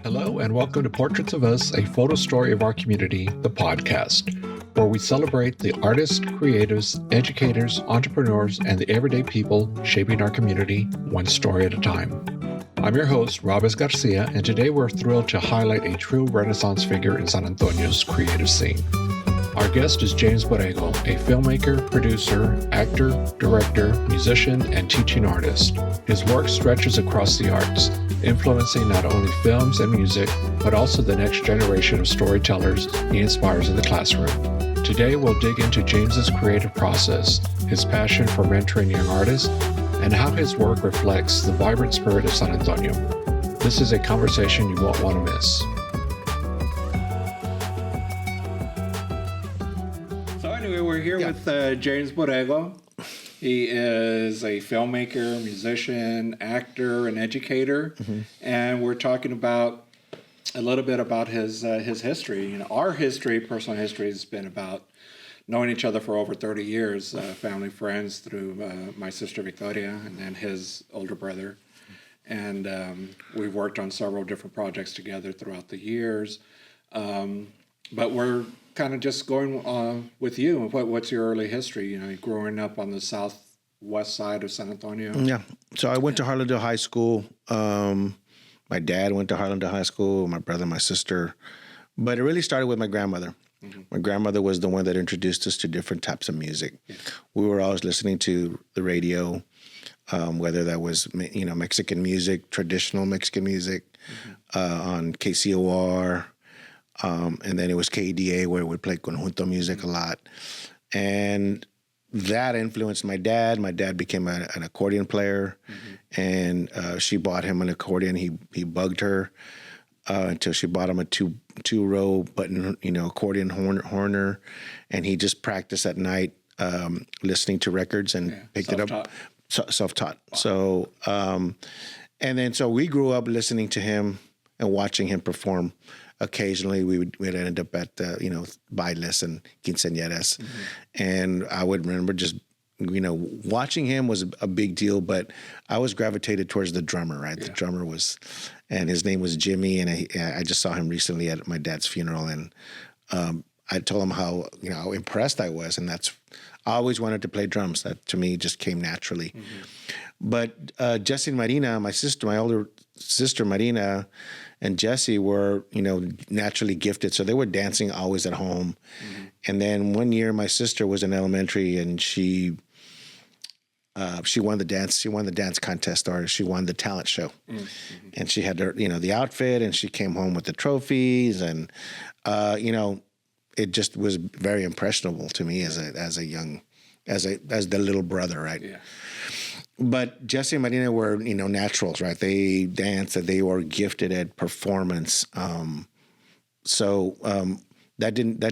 Hello and welcome to Portraits of Us, a photo story of our community, the podcast, where we celebrate the artists, creatives, educators, entrepreneurs, and the everyday people shaping our community one story at a time. I'm your host, Robb Garcia, and today we're thrilled to highlight a true Renaissance figure in San Antonio's creative scene. Our guest is James Borrego, a filmmaker, producer, actor, director, musician, and teaching artist. His work stretches across the arts, influencing not only films and music, but also the next generation of storytellers he inspires in the classroom. Today, we'll dig into James's creative process, his passion for mentoring young artists, and how his work reflects the vibrant spirit of San Antonio. This is a conversation you won't want to miss. So anyway, we're here with James Borrego. He is a filmmaker, musician, actor, and educator, and we're talking about a little bit about his history. You know, our history, personal history, has been about knowing each other for over 30 years, family friends through my sister Victoria and then his older brother, and we've worked on several different projects together throughout the years. But we're kind of just going with you. What's your early history? You know, growing up on the southwest side of San Antonio. Yeah. So I went to Harlandale High School. My dad went to Harlandale High School, my brother, my sister. But it really started with my grandmother. Mm-hmm. My grandmother was the one that introduced us to different types of music. Yeah. We were always listening to the radio, whether that was, Mexican music, traditional Mexican music, on KCOR. And then it was KDA where we played conjunto music a lot. And that influenced my dad. My dad became an accordion player, and she bought him an accordion. He bugged her until she bought him a two-row button, accordion horner, and he just practiced at night listening to records and picked it up. Self-taught. Wow. So, so we grew up listening to him and watching him perform. Occasionally, we'd end up at bailes and quinceañeras, and I would remember just watching him was a big deal. But I was gravitated towards the drummer, right? Yeah. The drummer was, and his name was Jimmy, and I just saw him recently at my dad's funeral, and I told him how impressed I was, and I always wanted to play drums. That to me just came naturally. But Jesse and Marina, my older sister Marina, and Jesse were, naturally gifted. So they were dancing always at home. And then one year my sister was in elementary and she won the dance contest, or she won the talent show. And she had her, the outfit, and she came home with the trophies, and it just was very impressionable to me as the little brother, right? Yeah. But Jesse and Marina were, naturals, right? They danced, they were gifted at performance. That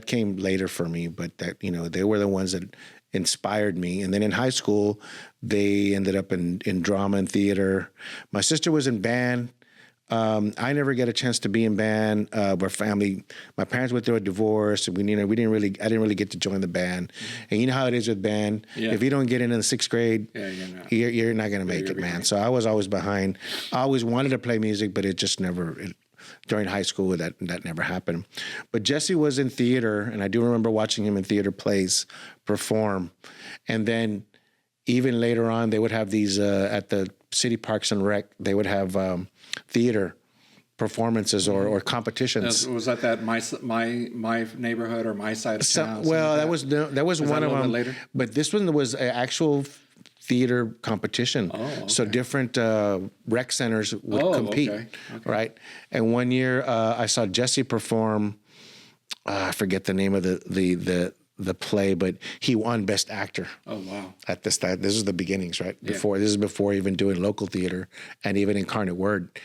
came later for me, but they were the ones that inspired me. And then in high school, they ended up in drama and theater. My sister was in band. I never get a chance to be in band. We're family. My parents went through a divorce. I didn't really get to join the band. And you know how it is with band. Yeah. If you don't get in the sixth grade, you're not going to make it, man. Behind. So I was always behind. I always wanted to play music, but it just never. During high school, that never happened. But Jesse was in theater, and I do remember watching him in theater plays perform. And then even later on, they would have these at the city parks and rec. They would have theater performances or competitions. Was that my neighborhood or my side of town? Well, that was one of them. Later? But this one was an actual theater competition. Oh, okay. So different rec centers would compete, okay. Right? And one year I saw Jesse perform. I forget the name of the play, but he won Best Actor. Oh, wow. At this time. This is the beginnings, right? Yeah. This is before even doing local theater and even Incarnate Word.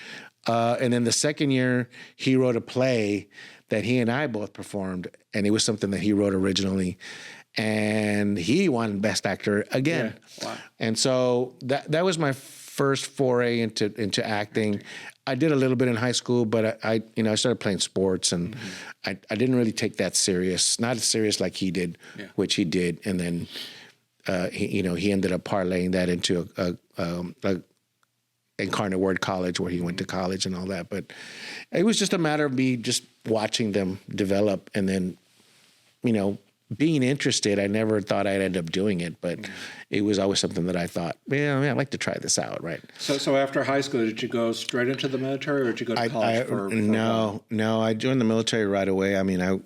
And then the second year, he wrote a play that he and I both performed, and it was something that he wrote originally. And he won Best Actor again. Yeah. Wow. And so that was my first foray into acting. I did a little bit in high school, but I started playing sports, and I didn't really take that serious, not as serious like he did, which he did. And then he ended up parlaying that into Incarnate Word College, where he went to college and all that. But it was just a matter of me just watching them develop, and then, being interested. I never thought I'd end up doing it, but it was always something that I thought, I'd like to try this out, right? So after high school, did you go straight into the military, or did you go to college No, I joined the military right away. I mean,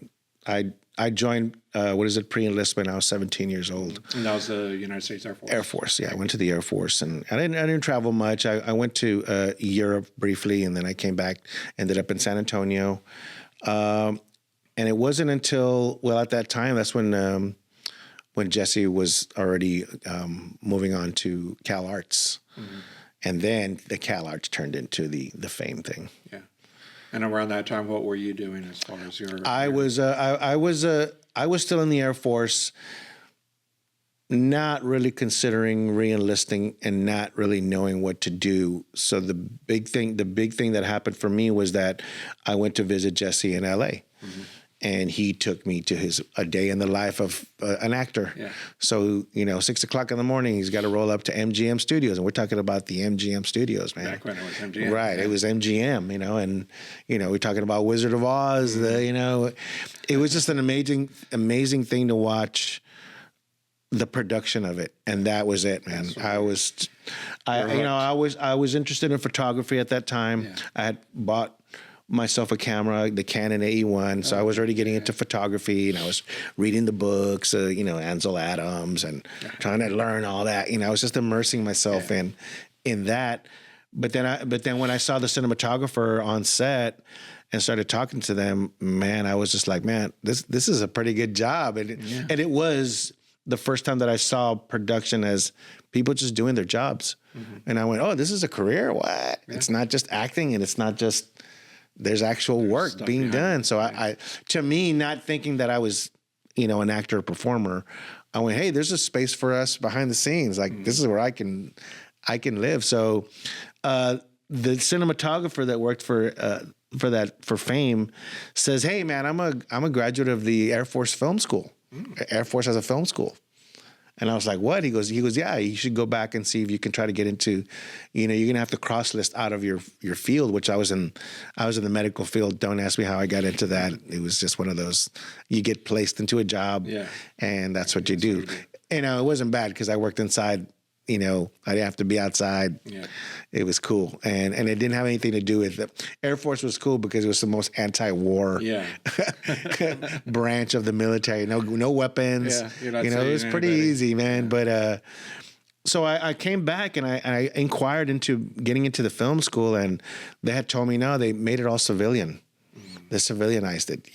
I joined, pre-enlistment. I was 17 years old. And that was the United States Air Force? Air Force, yeah. I went to the Air Force, and I didn't travel much. I went to Europe briefly, and then I came back, ended up in San Antonio. And it wasn't until, at that time, that's when Jesse was already moving on to Cal Arts. Mm-hmm. And then the Cal Arts turned into the fame thing. Yeah. And around that time, what were you doing as far as your? I was still in the Air Force, not really considering re-enlisting and not really knowing what to do. So the big thing that happened for me was that I went to visit Jesse in LA. Mm-hmm. And he took me to a day in the life of an actor. Yeah. So, 6 o'clock in the morning, he's got to roll up to MGM Studios. And we're talking about the MGM Studios, man. Back when it was MGM. Right. Yeah. It was MGM, and, we're talking about Wizard of Oz, it was just an amazing thing to watch the production of it. And that was it, man. I was interested in photography at that time. Yeah. I had bought myself a camera, the Canon AE1. So I was already getting into photography, and I was reading the books, Ansel Adams, and trying to learn all that. I was just immersing myself in that. But then when I saw the cinematographer on set and started talking to them, man, I was just like, man, this is a pretty good job. And it was the first time that I saw production as people just doing their jobs. Mm-hmm. And I went, oh, this is a career? What? Yeah. It's not just acting, and it's not just... There's actual work being done. So I, to me, not thinking that I was, an actor or performer, I went, hey, there's a space for us behind the scenes. Like this is where I can live. So the cinematographer that worked for Fame says, hey man, I'm a graduate of the Air Force Film School. Air Force has a film school. And I was like, what? He goes, yeah, you should go back and see if you can try to get into, you're going to have to cross list out of your field, which I was in the medical field. Don't ask me how I got into that. It was just one of those, you get placed into a job and that's what you do. It wasn't bad because I worked inside, I didn't have to be outside. Yeah. It was cool. And it didn't have anything to do with it. Air Force was cool because it was the most anti-war branch of the military. No weapons. Yeah, it was pretty easy, man. Yeah. But so I came back and I inquired into getting into the film school, and they had told me, no, they made it all civilian. They cilianized it.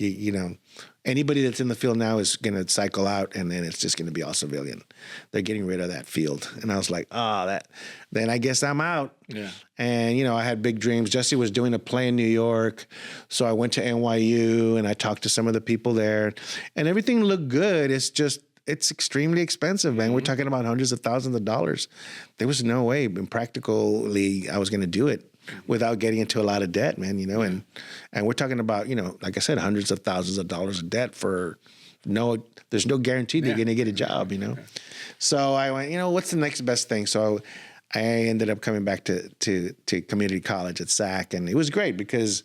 Anybody that's in the field now is going to cycle out, and then it's just going to be all civilian. They're getting rid of that field. And I was like, then I guess I'm out. Yeah. And, I had big dreams. Jesse was doing a play in New York. So I went to NYU and I talked to some of the people there, and everything looked good. It's extremely expensive, man. Mm-hmm. We're talking about hundreds of thousands of dollars. There was no way, practically, I was going to do it without getting into a lot of debt, man, and we're talking about, like I said, hundreds of thousands of dollars of debt for there's no guarantee they're going to get a job, Okay. So I went, what's the next best thing? So I ended up coming back to community college at SAC, and it was great because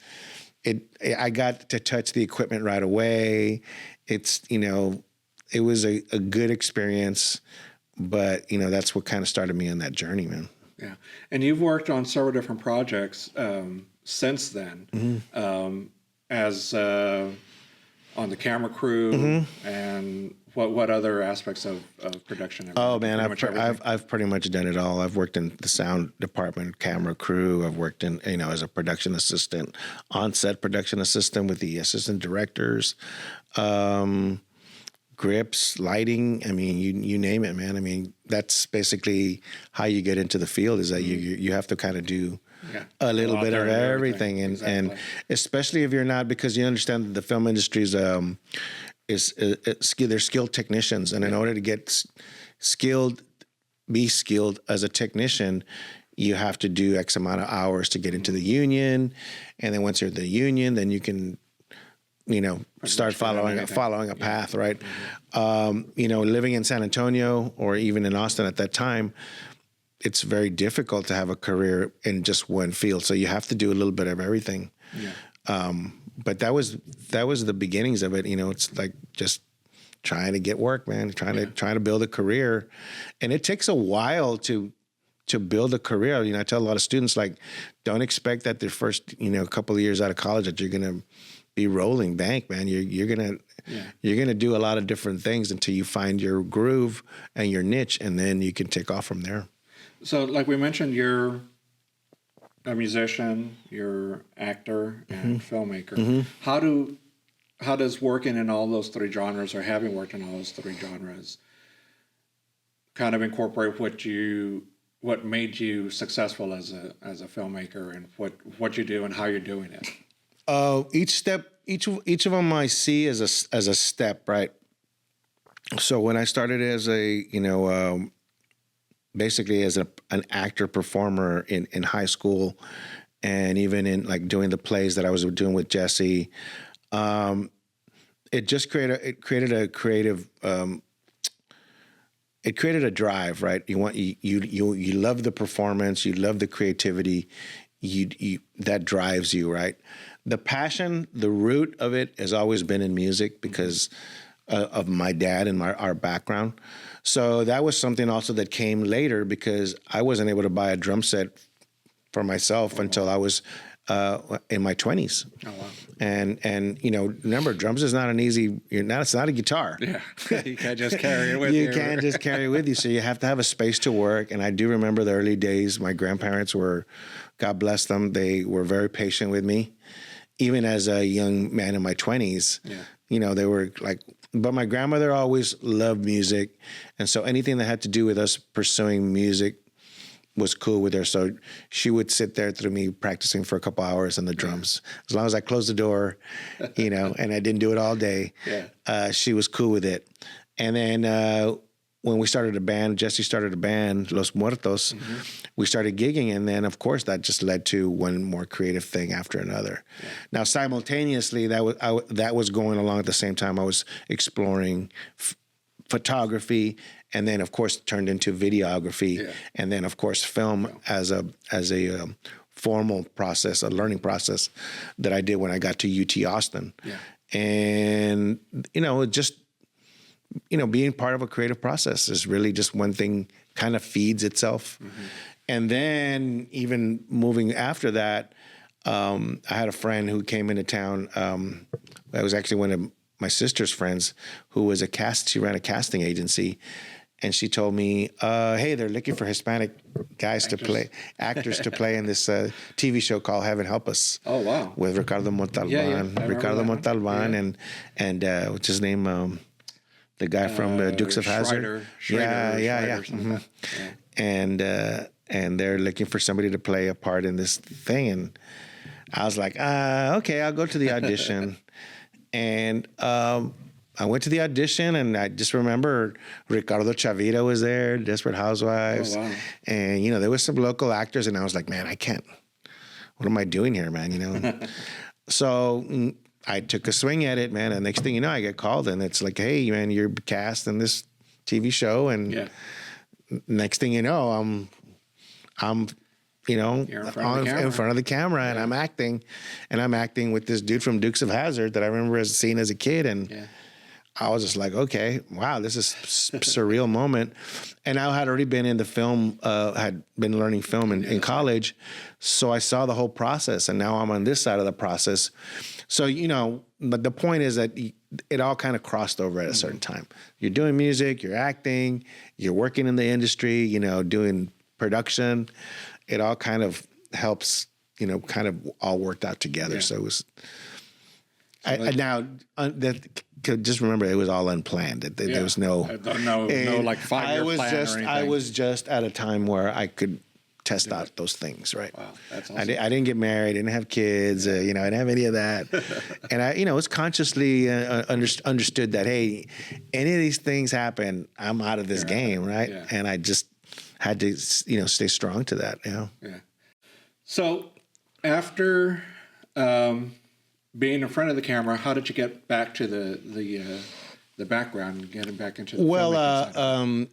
I got to touch the equipment right away. It was a good experience, but, that's what kind of started me on that journey, man. Yeah. And you've worked on several different projects since then, as on the camera crew, and what other aspects of production? Oh man, I've pretty much done it all. I've worked in the sound department, camera crew. I've worked in as a production assistant, on-set production assistant with the assistant directors. Grips, lighting, you name it, man. That's basically how you get into the field, is that you have to kind of do a little bit of everything. And especially if you're not, because you understand that the film industry they're skilled technicians. And in order to get be skilled as a technician, you have to do X amount of hours to get into the union. And then once you're in the union, then you can start following a path, right? Mm-hmm. Living in San Antonio or even in Austin at that time, it's very difficult to have a career in just one field. So you have to do a little bit of everything. Yeah. But that was the beginnings of it. You know, it's like just trying to get work, man, trying to build a career. And it takes a while to build a career. You know, I tell a lot of students, like, don't expect that the first, couple of years out of college that you're going to be rolling bank, man. You're going to do a lot of different things until you find your groove and your niche, and then you can take off from there. So like we mentioned, you're a musician, you're actor and filmmaker. Mm-hmm. How does working in all those three genres, or having worked in all those three genres, kind of incorporate what made you successful as a filmmaker, and what you do and how you're doing it? Each of them I see as a step, right? So when I started as basically as an actor performer in high school, and even in like doing the plays that I was doing with Jesse, it just created a creative. It created a drive, right? You love the performance, you love the creativity, that drives you, right? The passion, the root of it has always been in music because of my dad and our background. So that was something also that came later, because I wasn't able to buy a drum set for myself until I was in my 20s. Oh, wow. And remember, drums is not an easy, it's not a guitar. Yeah. You can't just carry it with you. You can't just carry it with you. So you have to have a space to work. And I do remember the early days. My grandparents were, God bless them, they were very patient with me. Even as a young man in my 20s, they were like, but my grandmother always loved music. And so anything that had to do with us pursuing music was cool with her. So she would sit there through me practicing for a couple hours on the drums. As long as I closed the door, and I didn't do it all day, she was cool with it. And then when we started a band, Jesse started a band, Los Muertos, we started gigging. And then, of course, that just led to one more creative thing after another. Yeah. Now, simultaneously, that was going along at the same time. I was exploring photography, and then, of course, turned into videography, and then, of course, film as a formal process, a learning process that I did when I got to UT Austin. Yeah. And, just being part of a creative process is really just one thing, kind of feeds itself. And then even moving after that, I had a friend who came into town. That was actually one of my sister's friends, who was she ran a casting agency. And she told me, hey, they're looking for Hispanic guys actors to play in this TV show called Heaven Help Us. Oh, wow. With Ricardo Montalban. Ricardo Montalban and what's his name? The guy from Dukes of Hazzard. Schrader. And they're looking for somebody to play a part in this thing. And I was like, okay, I'll go to the audition. And I went to the audition, and I just remember Ricardo Chavira was there, Desperate Housewives. Oh, wow. And, there was some local actors, and I was like, man, I can't. What am I doing here, man? So I took a swing at it, man. And next thing you know, I get called, and it's like, hey, man, you're cast in this TV show. And next thing you know, I'm in front of the camera, and I'm acting with this dude from Dukes of Hazzard that I remember seeing as a kid. And I was just like, okay, wow, this is surreal moment. And I had already been in the film, had been learning film in college. So I saw the whole process, and now I'm on this side of the process. So, but the point is that it all kind of crossed over at a certain time. You're doing music, you're acting, you're working in the industry, doing production. It all kind of helps, kind of all worked out together. Yeah. So it was, just remember, it was all unplanned. There was no like 5-year plan or anything. I was just at a time where I could test out those things, right? Wow, that's awesome. I didn't get married, didn't have kids, I didn't have any of that. And I, was consciously understood that, hey, any of these things happen, I'm out of this game, right? Yeah. And I just had to, stay strong to that, Yeah. So after being in front of the camera, how did you get back to the background and getting back into the filmmaking side?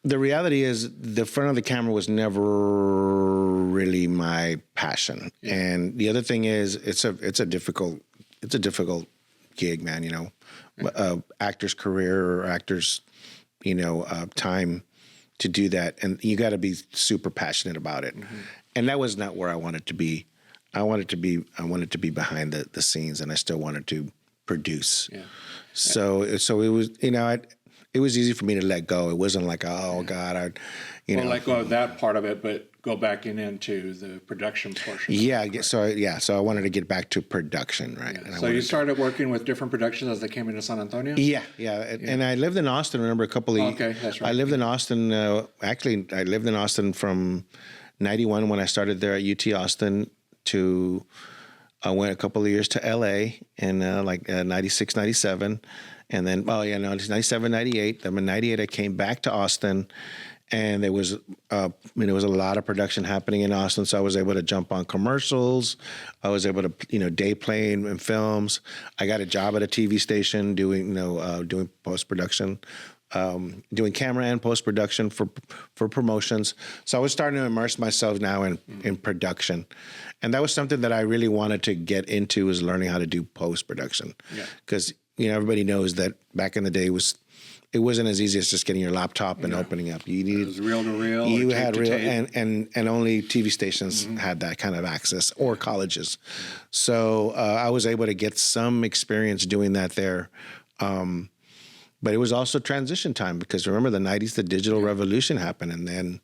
The reality is the front of the camera was never really my passion. Yeah. And the other thing is it's a difficult gig, man, you know, actor's career or actor's, you know, time to do that. And you got to be super passionate about it. Mm-hmm. And that was not where I wanted to be. I wanted to be behind the scenes, and I still wanted to produce. Yeah. So it was, you know, it was easy for me to let go. It wasn't like, oh God, let go of that part of it, but go back into the production portion. Yeah. Right. So I wanted to get back to production, right? Yeah. So you started working with different productions as they came into San Antonio? Yeah. And I lived in Austin, remember, a couple of years. Okay, that's right. I lived in Austin, actually, I lived in Austin from 91 when I started there at UT Austin to, I went a couple of years to LA in 96, 97. And then, it's 97, 98. Then in 98, I came back to Austin, and there was a lot of production happening in Austin. So I was able to jump on commercials. I was able to, day play in films. I got a job at a TV station doing post-production, doing camera and post-production for promotions. So I was starting to immerse myself now in production. And that was something that I really wanted to get into, was learning how to do post-production. Because, everybody knows that back in the day it wasn't as easy as just getting your laptop and opening up. You needed, it was reel to reel. You had reel, and only TV stations had that kind of access, or colleges. So I was able to get some experience doing that there. But it was also transition time, because remember the 90s, the digital revolution happened, and then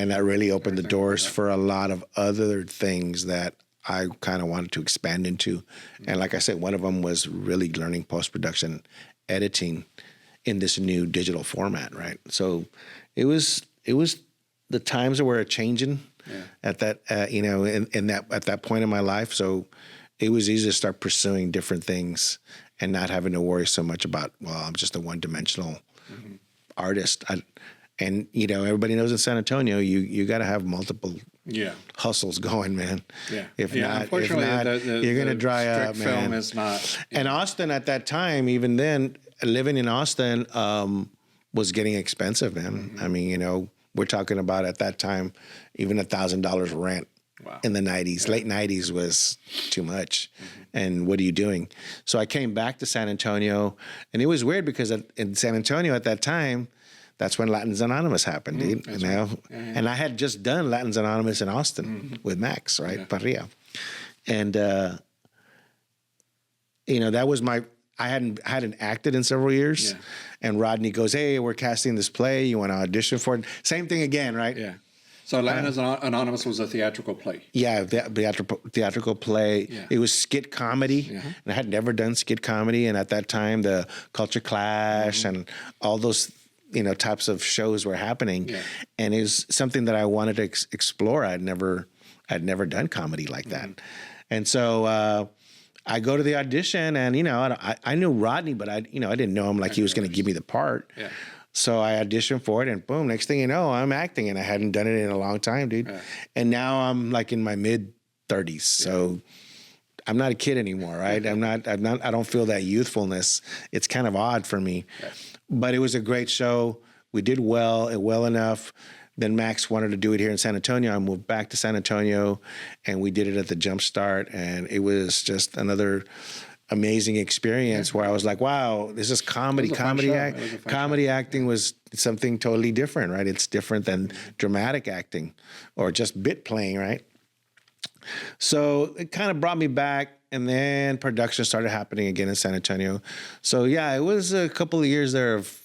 that really opened the doors for a lot of other things that I kind of wanted to expand into. And like I said, one of them was really learning post-production editing in this new digital format, right? So it was the times that were changing at that, at that point in my life. So it was easy to start pursuing different things and not having to worry so much about, I'm just a one-dimensional artist. Everybody knows in San Antonio, you got to have multiple hustles going, man. Yeah. If not, you're going to dry up, man. Film is not. And Austin at that time, even then, living in Austin was getting expensive, man. I mean, we're talking about at that time, even $1,000 rent. Wow. In the 90s, late 90s was too much. And what are you doing? So I came back to San Antonio, and it was weird because in San Antonio at that time, that's when Latins Anonymous happened, dude. Right. Yeah. And I had just done Latins Anonymous in Austin with Max, right? Yeah. Parrilla. And, that was I hadn't acted in several years. Yeah. And Rodney goes, hey, we're casting this play. You want to audition for it? Same thing again, right? Yeah. So Latins Anonymous was a theatrical play. Yeah, theatrical play. Yeah. It was skit comedy, and I had never done skit comedy. And at that time, the Culture Clash and all those types of shows were happening, and it was something that I wanted to explore. I'd never done comedy like that, and so I go to the audition, and I knew Rodney, but I didn't know him like he was going to give me the part. Yeah. So I auditioned for it, and boom, next thing you know, I'm acting, and I hadn't done it in a long time, dude. Yeah. And now I'm like in my mid-30s, so I'm not a kid anymore, right? I don't feel that youthfulness. It's kind of odd for me. Yeah. But it was a great show. We did well enough. Then Max wanted to do it here in San Antonio. I moved back to San Antonio, and we did it at the Jump Start, and it was just another amazing experience where I was like, wow, this is comedy. Comedy acting was something totally different, right? It's different than dramatic acting or just bit playing, right? So it kind of brought me back, and then production started happening again in San Antonio. So yeah, it was a couple of years there of,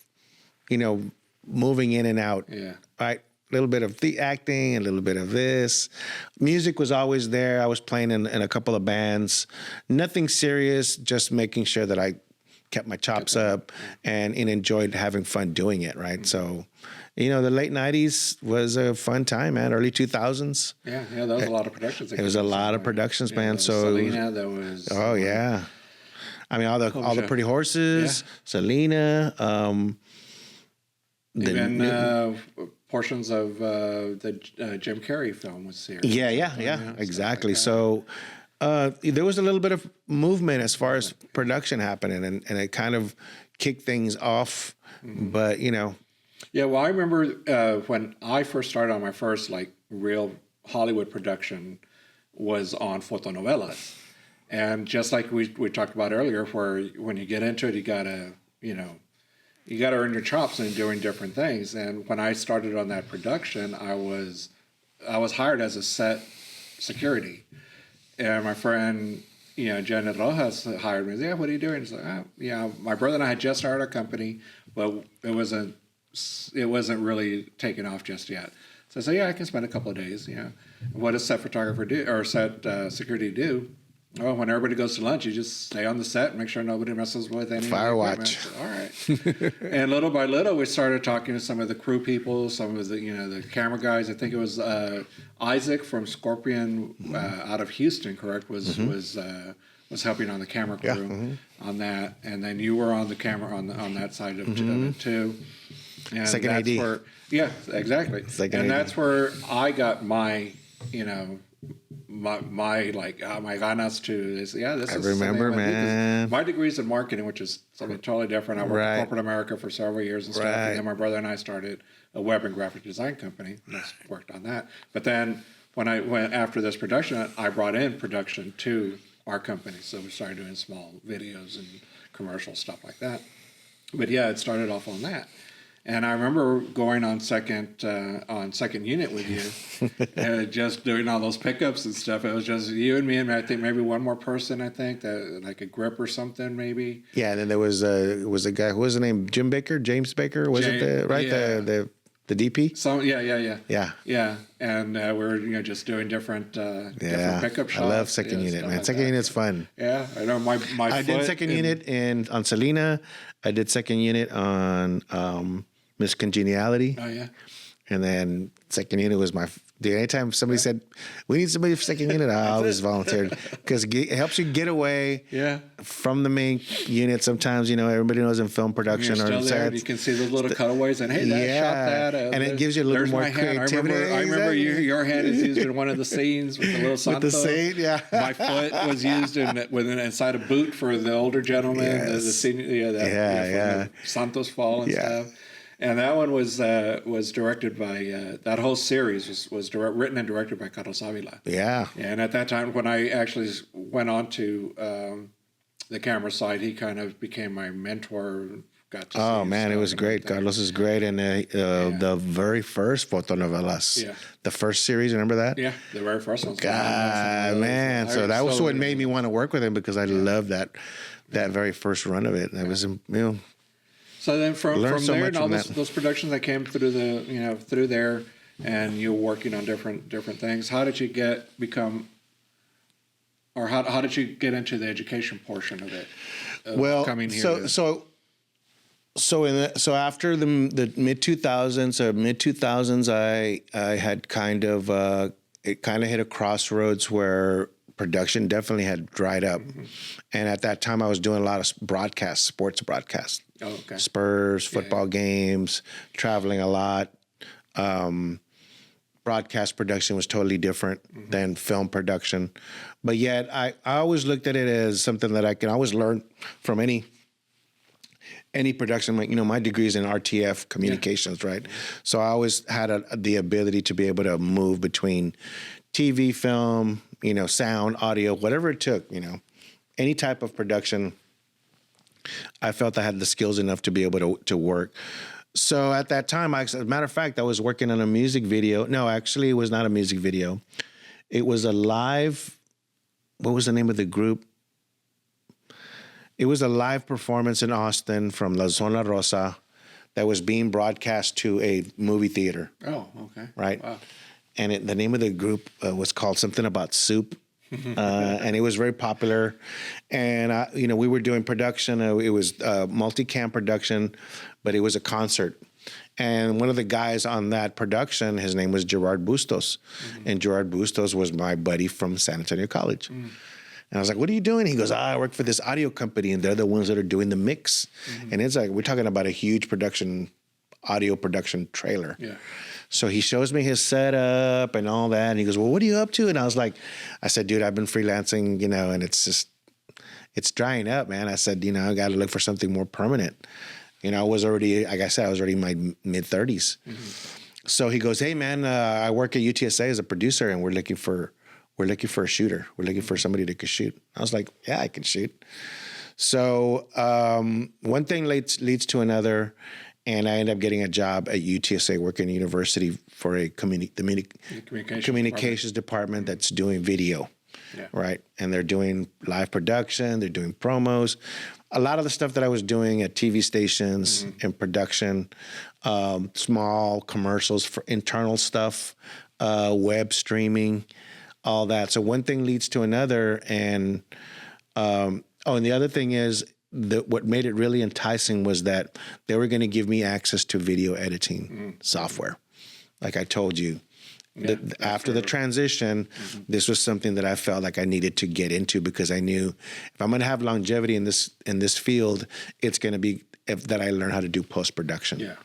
moving in and out, right? A little bit of the acting, a little bit of this. Music was always there. I was playing in a couple of bands. Nothing serious, just making sure that I kept my chops up and enjoyed having fun doing it, right? So, the late 90s was a fun time, man. Early 2000s. Yeah, that was a lot of productions. It was a lot of productions, man. So Selena, that was... Oh, yeah. I mean, all the Pretty Horses, Selena, even portions of the Jim Carrey film was here. Yeah, exactly. Like so there was a little bit of movement as far as production happening, and it kind of kicked things off. But, Yeah, well, I remember when I first started on my first like real Hollywood production was on fotonovelas. And just like we talked about earlier, where when you get into it, you gotta earn your chops in doing different things. And when I started on that production, I was hired as a set security, and my friend, Janet Rojas hired me. Yeah, what are you doing? He's like, my brother and I had just started our company, but it wasn't really taking off just yet. So I said, I can spend a couple of days. What does set photographer do or set security do? Oh, when everybody goes to lunch, you just stay on the set and make sure nobody messes with any fire watch. All right. And little by little, we started talking to some of the crew people, some of the the camera guys. I think it was Isaac from Scorpion out of Houston, correct? Was helping on the camera crew on that, and then you were on the camera on that side of it too. And Second that's AD. Where, yeah, exactly. That's where I got my my like my ganas to this. Yeah, this I is remember, man. My degree's in marketing, which is something totally different. I worked in corporate America for several years and stuff. And then my brother and I started a web and graphic design company. And just worked on that. But then when I went after this production, I brought in production to our company. So we started doing small videos and commercial stuff like that. But yeah, it started off on that. And I remember going on second unit with you, just doing all those pickups and stuff. It was just you and me, and I think maybe one more person. I think that like a grip or something, maybe. Yeah, and then there was a guy. Who was the name? James Baker. Was it the DP? So yeah. And we're just doing different pickup shots. I love second unit, man. Like second unit's fun. Yeah, I know I did second unit on Selena. I did second unit on Miss Congeniality. Oh yeah. And then second unit was anytime somebody said, we need somebody for second unit, I always volunteered because it helps you get away from the main unit. Sometimes, everybody knows in film production or set. You can see those little cutaways and, hey, that shot that. And it gives you a little more creativity. I remember your hand is used in one of the scenes with the little Santo. With the saint, My foot was used inside a boot for the older gentleman. Yes. The senior, Santos fall and stuff. And that one was directed by that whole series was written and directed by Carlos Avila. Yeah. And at that time, when I actually went on to the camera side, he kind of became my mentor. It was great. Carlos is great, and the very first fotonovelas, the first series. Remember that? Yeah, the very first one. God, man! So that was what made me want to work with him because I loved that very first run of it. That was So then from there, and all those productions that came through through there, and you're working on different things. How did you become, or how did you get into the education portion of it? Coming here. So after the mid 2000s, I had kind of hit a crossroads where production definitely had dried up, and at that time I was doing a lot of sports broadcasts. Oh, okay. Spurs, football games, traveling a lot. Broadcast production was totally different than film production. But yet I always looked at it as something that I can always learn from any production. Like, my degree is in RTF communications, right? So I always had the ability to be able to move between TV, film, sound, audio, whatever it took, any type of production. I felt I had the skills enough to be able to work. So at that time, as a matter of fact, I was working on a music video. No, actually, it was not a music video. It was a live, what was the name of the group? It was a live performance in Austin from La Zona Rosa that was being broadcast to a movie theater. Oh, okay. Right? Wow. And the name of the group was called something about soup. And it was very popular, and we were doing production. It was multicam production, but it was a concert. And one of the guys on that production, his name was Gerard Bustos, and Gerard Bustos was my buddy from San Antonio College. And I was like, "What are you doing?" He goes, "I work for this audio company, and they're the ones that are doing the mix." And it's like we're talking about a huge audio production trailer. Yeah. So he shows me his setup and all that. And he goes, "Well, what are you up to?" And I said, "Dude, I've been freelancing, and it's drying up, man." I said, "I got to look for something more permanent." I was already, like I said, I was already in my mid 30s. So he goes, hey man, I work at UTSA as a producer, and we're looking for a shooter. We're looking for somebody that could shoot. I was like, yeah, I can shoot. So one thing leads to another, and I ended up getting a job at UTSA, working at university for a communications department that's doing video, right? And they're doing live production, they're doing promos. A lot of the stuff that I was doing at TV stations and production, small commercials for internal stuff, web streaming, all that. So one thing leads to another, and and the other thing is what made it really enticing was that they were going to give me access to video editing software. Like I told you, after the transition, this was something that I felt like I needed to get into, because I knew if I'm going to have longevity in this field, it's going to be that I learn how to do post-production. Yeah.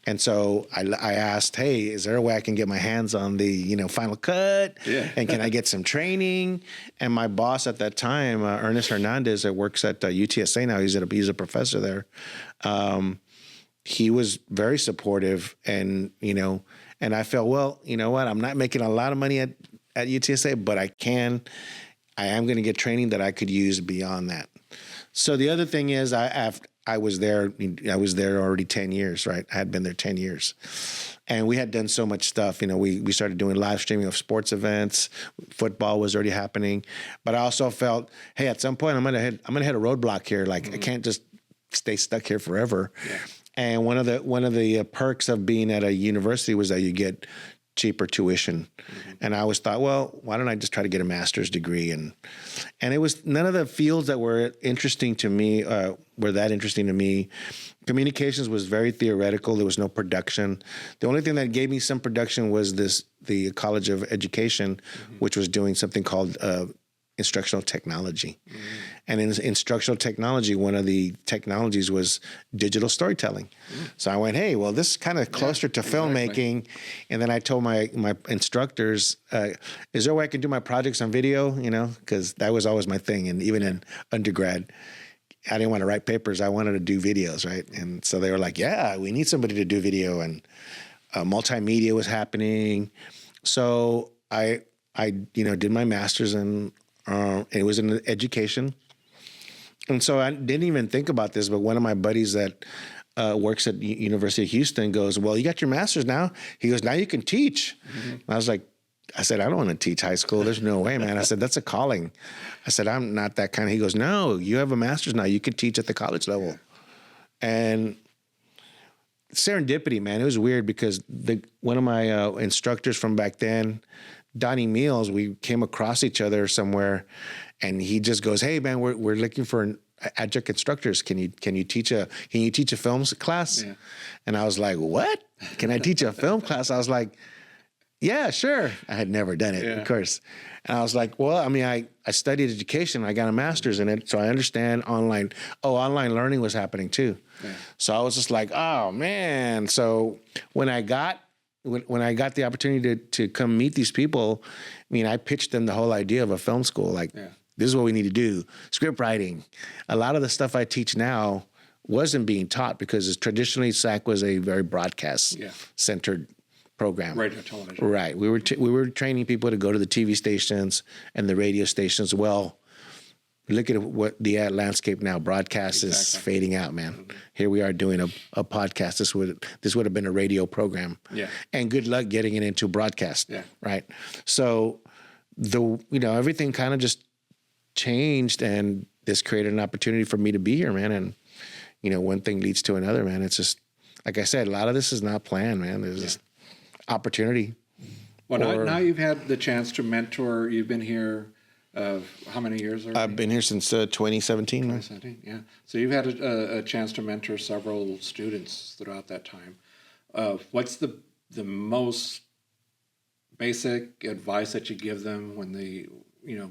And so I asked, hey, is there a way I can get my hands on the Final Cut? Yeah. And can I get some training? And my boss at that time, Ernest Hernandez, that works at UTSA now, he's a professor there. He was very supportive, and and I felt, well, you know what? I'm not making a lot of money at UTSA, but I am going to get training that I could use beyond that. So the other thing is I was there already 10 years, right? I had been there 10 years. And we had done so much stuff. We started doing live streaming of sports events. Football was already happening. But I also felt, hey, at some point I'm gonna hit a roadblock here. Like I can't just stay stuck here forever. Yeah. And one of the perks of being at a university was that you get cheaper tuition. And I always thought, well, why don't I just try to get a master's degree? And it was none of the fields that were interesting to me were that interesting to me. Communications was very theoretical. There was no production. The only thing that gave me some production was the College of Education, which was doing something called instructional technology. And in instructional technology, one of the technologies was digital storytelling. So I went, hey, well, this is kind of closer to filmmaking. And then I told my instructors, is there a way I can do my projects on video? Because that was always my thing. And even in undergrad, I didn't want to write papers. I wanted to do videos, right? And so they were like, yeah, we need somebody to do video. And multimedia was happening. So I did my master's in it was in education. And so I didn't even think about this, but one of my buddies that works at University of Houston goes, well, you got your master's now? He goes, now you can teach. I said, I don't want to teach high school. There's no way, man. I said, that's a calling. I said, I'm not that kind of. He goes, no, you have a master's now. You can teach at the college level. And serendipity, man. It was weird because one of my instructors from back then, Donnie Meals, we came across each other somewhere, and he just goes, hey man, we're looking for adjunct instructors. Can you teach a film class? Yeah. And I was like, what? Can I teach a film class? I was like, yeah, sure. I had never done it, of course. And I was like, well, I mean, I studied education. I got a master's in it, so I understand online. Oh, online learning was happening too. Yeah. So I was just like, oh man. So when I got the opportunity to come meet these people, I mean, I pitched them the whole idea of a film school. Like, this is what we need to do. Script writing. A lot of the stuff I teach now wasn't being taught because traditionally SAC was a very broadcast-centered program. Radio, television. Right. We were training people to go to the TV stations and the radio stations. Well, look at what the landscape now. Broadcast is fading out, man. Here we are doing a podcast. This would have been a radio program. Yeah. And good luck getting it into broadcast. Yeah. Right. So everything kind of just changed, and this created an opportunity for me to be here, man. And one thing leads to another, man. It's just like I said, a lot of this is not planned, man. There's just opportunity. Well, now you've had the chance to mentor. You've been here. How many years already? I've been here since 2017. 2017, yeah. So you've had a chance to mentor several students throughout that time. What's the most basic advice that you give them when they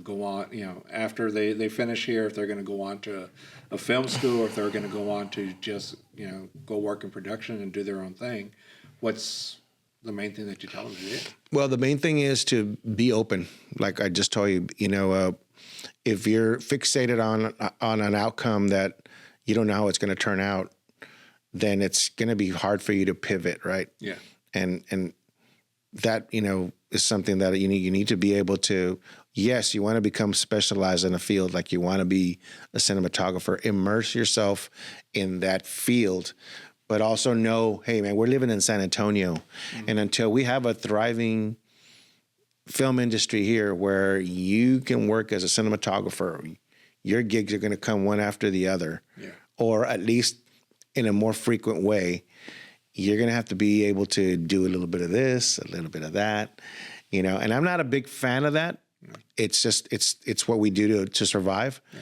go on, after they finish here, if they're going to go on to a film school, or if they're going to go on to just go work in production and do their own thing? What's the main thing that you tell them to do? Well, the main thing is to be open. Like I just told you, if you're fixated on an outcome that you don't know how it's going to turn out, then it's going to be hard for you to pivot, right? Yeah. And that, is something that you need to be able to, yes, you want to become specialized in a field, like you want to be a cinematographer, immerse yourself in that field, but also know, hey, man, we're living in San Antonio. And until we have a thriving film industry here where you can work as a cinematographer, your gigs are going to come one after the other, or at least in a more frequent way. You're going to have to be able to do a little bit of this, a little bit of that, and I'm not a big fan of that. It's just, it's what we do to survive. Yeah.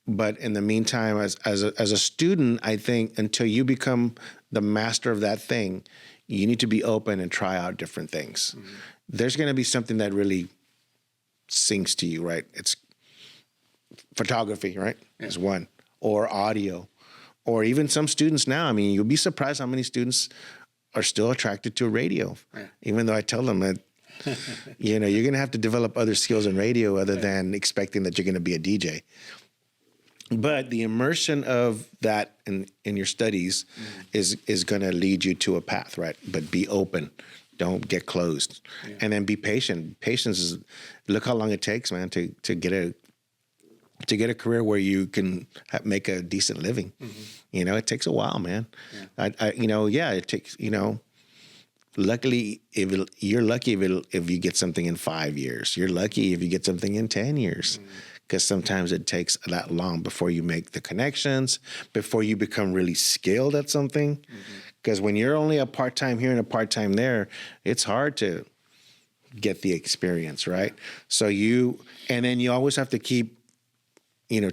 But in the meantime, as a student, I think until you become the master of that thing, you need to be open and try out different things. Mm-hmm. There's going to be something that really sings to you, right? It's photography, right? Yeah. Is one, or audio. Or even some students now, you'll be surprised how many students are still attracted to radio, even though I tell them that, you're going to have to develop other skills in radio other than expecting that you're going to be a DJ. But the immersion of that in your studies is going to lead you to a path, right? But be open. Don't get closed. Yeah. And then be patient. Patience is, look how long it takes, man, to get a career where you can make a decent living. Mm-hmm. It takes a while, man. Yeah. It takes, luckily, you're lucky if you get something in 5 years. You're lucky if you get something in 10 years. Because sometimes it takes that long before you make the connections, before you become really skilled at something. Because when you're only a part-time here and a part-time there, it's hard to get the experience, right? So then you always have to keep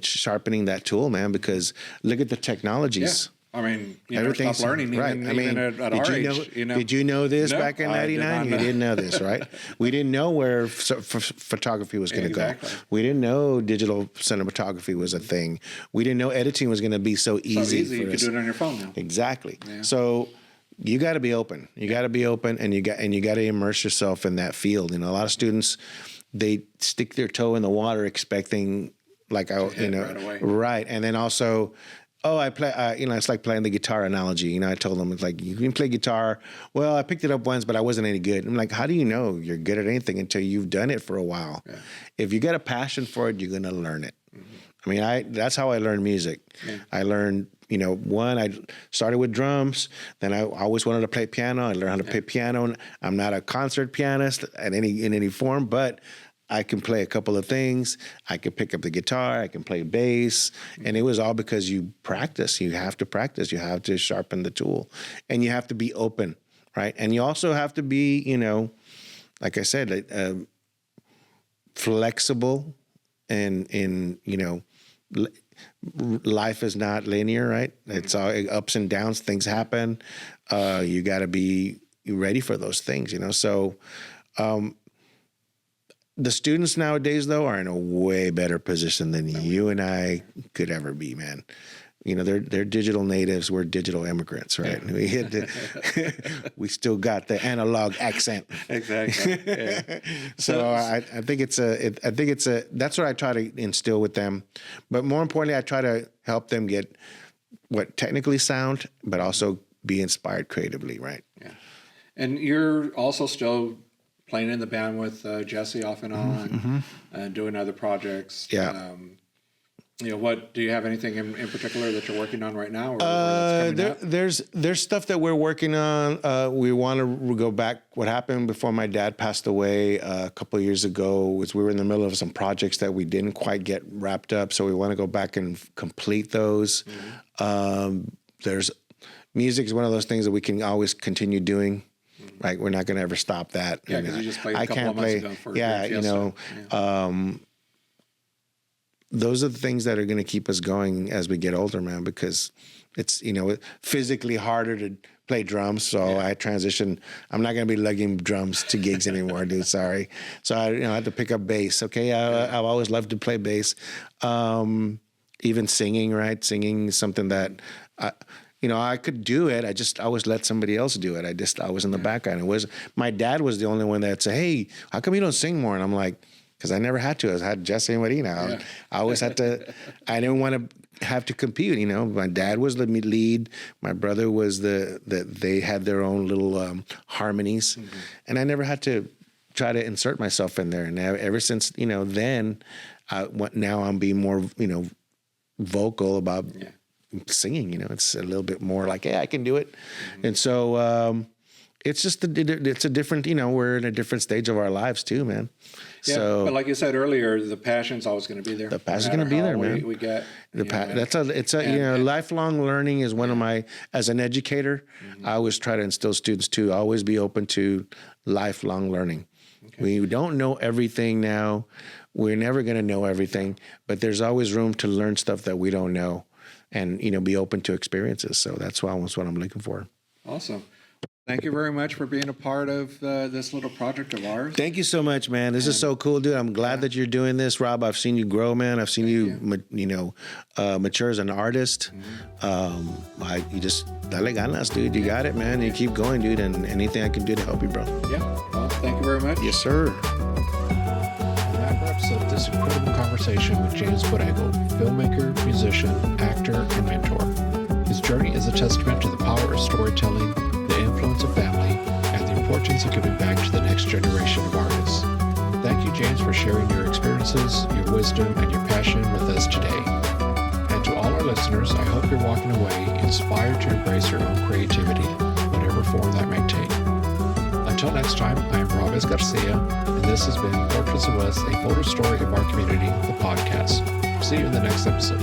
sharpening that tool, man, because look at the technologies. Yeah. You never stop learning, right. even at our age. Did you know this back in 99? You didn't know this, right? We didn't know where photography was going to go. We didn't know digital cinematography was a thing. We didn't know editing was going to be so easy. You could do it on your phone now. Exactly. Yeah. So you got to be open. You got to be open, and you got to immerse yourself in that field. A lot of students, they stick their toe in the water expecting, right away. Right. And then also, I play, it's like playing the guitar analogy. I told them, it's like, you can play guitar. Well, I picked it up once, but I wasn't any good. I'm like, how do you know you're good at anything until you've done it for a while? Yeah. If you got a passion for it, you're going to learn it. Mm-hmm. That's how I learned music. Yeah. I learned, I started with drums. Then I always wanted to play piano. I learned how to play piano. I'm not a concert pianist in any form, but I can play a couple of things. I can pick up the guitar. I can play bass. And it was all because you practice. You have to practice. You have to sharpen the tool. And you have to be open, right? And you also have to be, like I said, flexible. And life is not linear, right? It's all ups and downs. Things happen. You got to be ready for those things, So the students nowadays, though, are in a way better position than you and I could ever be, man. They're digital natives. We're digital immigrants, right? Yeah. We still got the analog accent. Exactly. Yeah. So I think that's what I try to instill with them. But more importantly, I try to help them get technically sound, but also be inspired creatively, right? Yeah. And you're also still playing in the band with Jesse off and on, doing other projects. Yeah. What do you have anything in particular that you're working on right now? There's stuff that we're working on. We want to go back. What happened before my dad passed away a couple of years ago was we were in the middle of some projects that we didn't quite get wrapped up. So we want to go back and complete those. There's music is one of those things that we can always continue doing. Right, we're not going to ever stop that. Yeah, because you just played a couple of months ago for those are the things that are going to keep us going as we get older, man. Because it's physically harder to play drums, so I transitioned. I'm not going to be lugging drums to gigs anymore, dude. Sorry. So I had to pick up bass. Okay, I've always loved to play bass. Even singing, right? Singing is something that I could do it. I always let somebody else do it. I was in the background. My dad was the only one that said, "Hey, how come you don't sing more?" And I'm like, because I never had to. I had Jesse and Marina. I always had to. I didn't want to have to compete. You know, my dad was the lead. My brother was they had their own little harmonies, and I never had to try to insert myself in there. And ever since, you know, then now I'm being more, you know, vocal about singing. You know, it's a little bit more like, hey, I can do it. And so it's just it's a different, you know, we're in a different stage of our lives too, man. Yeah, so, but like you said earlier, the passion's always going to be there. The passion's going to be there, man. We get lifelong learning is one of my, as an educator, I always try to instill students to always be open to lifelong learning. Okay. We don't know everything now. We're never going to know everything, but there's always room to learn stuff that we don't know, and, you know, be open to experiences. So that's what I'm looking for. Awesome. Thank you very much for being a part of this little project of ours. Thank you so much, man. This is so cool, dude. I'm glad that you're doing this, Rob. I've seen you grow, man. I've seen you mature as an artist. You just dale ganas, dude. You got it, man. You keep going, dude. And anything I can do to help you, bro. Yeah. Well, thank you very much. Yes, sir. And that wraps up this incredible conversation with James Borrego, filmmaker, musician, actor, and mentor. His journey is a testament to the power of storytelling, the influence of family, and the importance of giving back to the next generation of artists. Thank you, James, for sharing your experiences, your wisdom, and your passion with us today. And to all our listeners, I hope you're walking away inspired to embrace your own creativity, whatever form that may take. Until next time, I am Robb Garcia, and this has been Portraits of Us, a photo story of our community, the podcast. See you in the next episode.